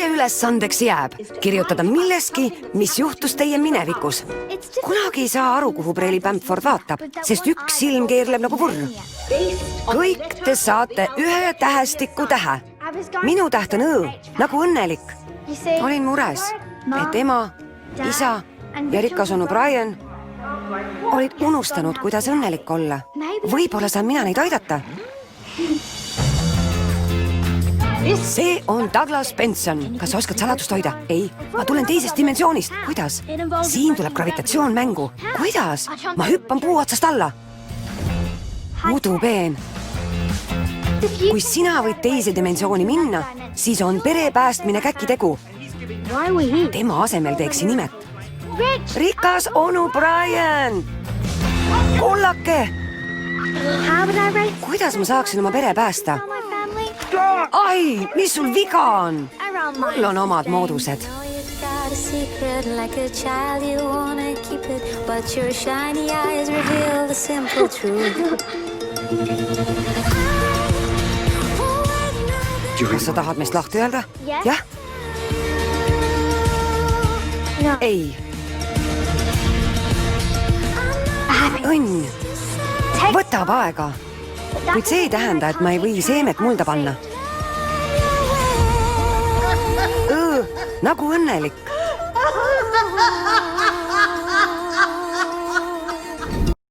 Teie ülesandeks jääb kirjutada milleski, mis juhtus teie minevikus. Kunagi ei saa aru, kuhu Preili Bamford vaatab, sest üks silm keerleb nagu purr. Kõik te saate ühe tähestiku tähe. Minu täht on õ, nagu õnnelik. Olin mures, et ema, isa ja rikas onu Brian olid unustanud, kuidas õnnelik olla. Võib-olla saan mina neid aidata. See on Douglas Benson. Kas sa oskad saladust hoida? Ei, ma tulen teisest dimensioonist. Kuidas? Siin tuleb gravitatsioon mängu. Kuidas? Ma hüppan puu otsast alla. Udupeen. Kui sina võid teise dimensiooni minna, siis on pere päästmine käkitegu. Tema asemel teeksin imet. Rikas onu Brian! Kullake! Kuidas ma saaksin oma pere päästa? Ai, mis sul viga on? Mul on omad moodused. Kas sa tahad meist lahti öelda? Jah? Ei. Õnn. Võtab aega. Kuid see ei tähenda, et ma ei või seemet mulda panna. Nagu õnnelik.